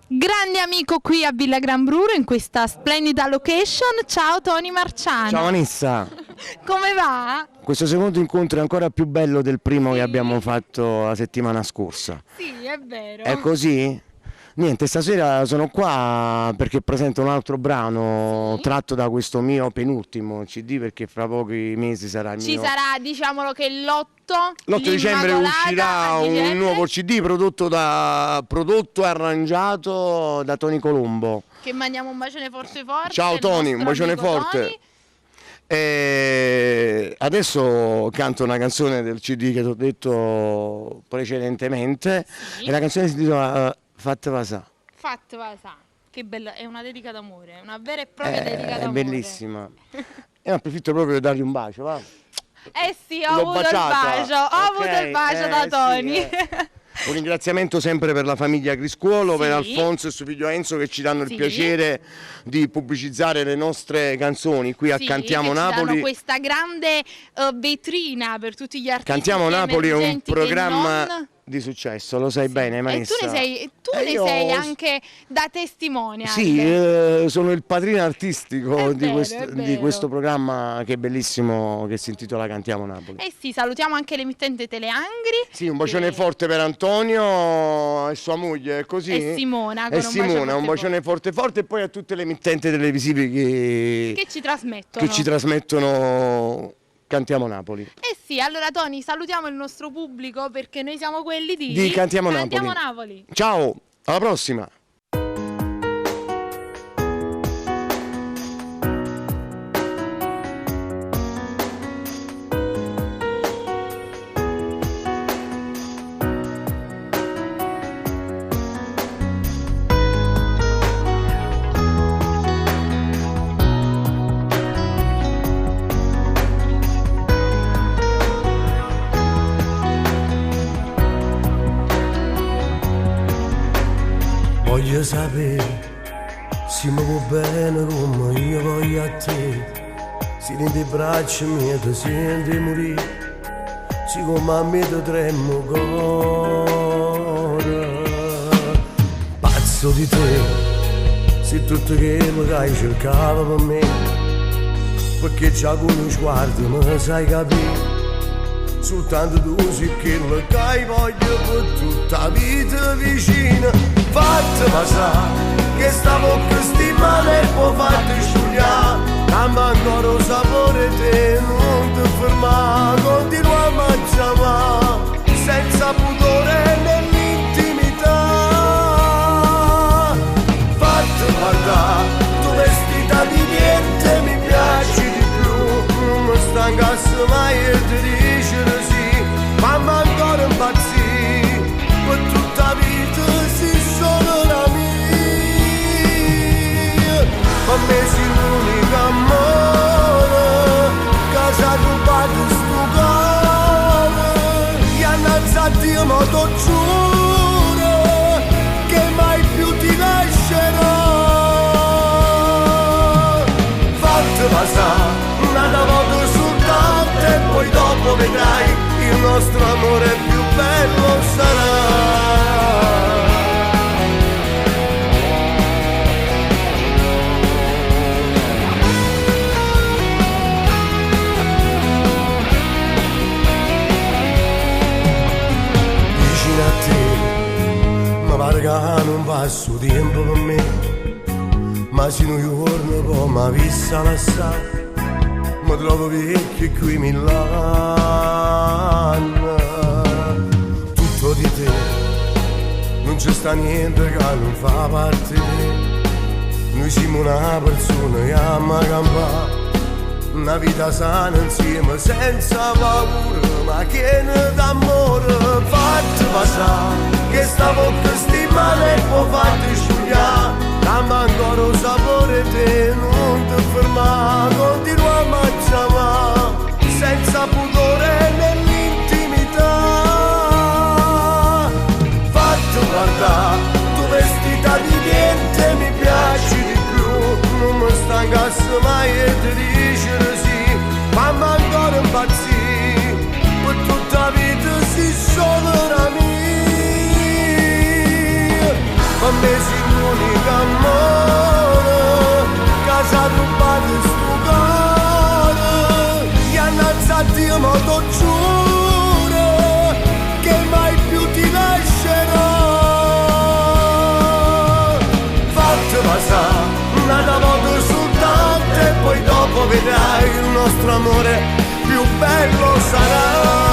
Grande amico qui a Villa Gran Bruro in questa splendida location. Ciao Tony Marciano. Ciao Vanessa. Come va? Questo secondo incontro è ancora più bello del primo che abbiamo fatto la settimana scorsa. Sì, è vero. È così? Niente, stasera sono qua perché presento un altro brano tratto da questo mio penultimo CD, perché fra pochi mesi sarà il mio... sarà, diciamolo che l'8 dicembre uscirà un nuovo CD prodotto e arrangiato da Tony Colombo. Che mandiamo un bacione forte forte. Ciao Tony, un bacione forte. Tony. E adesso canto una canzone del CD che ti ho detto precedentemente, e la canzone si intitola Fatte Vasà. Fatte Vasà, che bella, è una dedica d'amore, una vera e propria dedica d'amore. È bellissima. E approfitto proprio di dargli un bacio, va? Eh sì, ho avuto il bacio da Tony. Sì. Un ringraziamento sempre per la famiglia Criscuolo, per Alfonso e suo figlio Enzo, che ci danno il piacere di pubblicizzare le nostre canzoni qui a Cantiamo Napoli. Ci danno questa grande vetrina per tutti gli artisti. Cantiamo Napoli è un programma di successo, lo sai bene, Vanessa. E tu ne sei anche da testimone. Sì, sono il padrino artistico di questo programma che è bellissimo, che si intitola Cantiamo Napoli. Eh sì, salutiamo anche l'emittente Teleangri. Sì, un bacione forte per Antonio e sua moglie, è così? E Simona, un bacione forte forte, e poi a tutte le emittenti televisive che ci trasmettono Cantiamo Napoli. Eh sì, allora Tony, salutiamo il nostro pubblico, perché noi siamo quelli di Cantiamo Napoli. Ciao, alla prossima. Voglio sapere se mi vuoi bene come io voglio a te, se nei tuoi bracci mi ti senti morire, se come a me ti tremo cuore. Pazzo di te, se tutto quello che hai cercato per me, perché già con uno sguardo mi sai capire. Soltanto tu sei quello che hai voglia per tutta la vita vicina. Fatte passare, che sta bocca stimata e poi fatte sciugliare. Cambia ancora il sapore te, non ti fermare, continuiamo a chiamare, senza pudore nell'intimità. Fatte guardare, tu vestita di niente mi piaci di più, non mi stancasse mai e ti dicere sì, mamma ancora impazzì, per tutta la vita si solo la mia. Per me sei l'unica amore che ci ha rubato sto cuore, e innanzi a ma t'ho giuro che mai più ti lascerò. Fatte passare una volta soltanto e poi dopo vedrai il nostro amore più bello sarà. Vicino a te, ma pare che non passo tempo per me, ma se un giorno poi mi avesse lasciato, mi trovo vecchio qui Milano. Tutto di te, non c'è sta niente che non fa parte di te. Noi siamo una persona che ama campare, una vita sana insieme senza paura, ma piena d'amore. Fatti passare, che sta bocca stimata e poi fatti sciugliare. Cambia ancora il sapore te, non ti fermare, continuiamo a chiamare, senza pudore nell'intimità. Fatti guardare, tu vestita di niente mi piaci di più, non mi stancasse mai e ti dicere sì, mamma ancora impazzì, per tutta la vita si solo la mia. Per me parlami d'amore, casa rubata sto cuore, gli hanno alzati io ma t'ho giuro che mai più ti lascerò. Fatti passare una volta soltanto e poi dopo vedrai il nostro amore più bello sarà.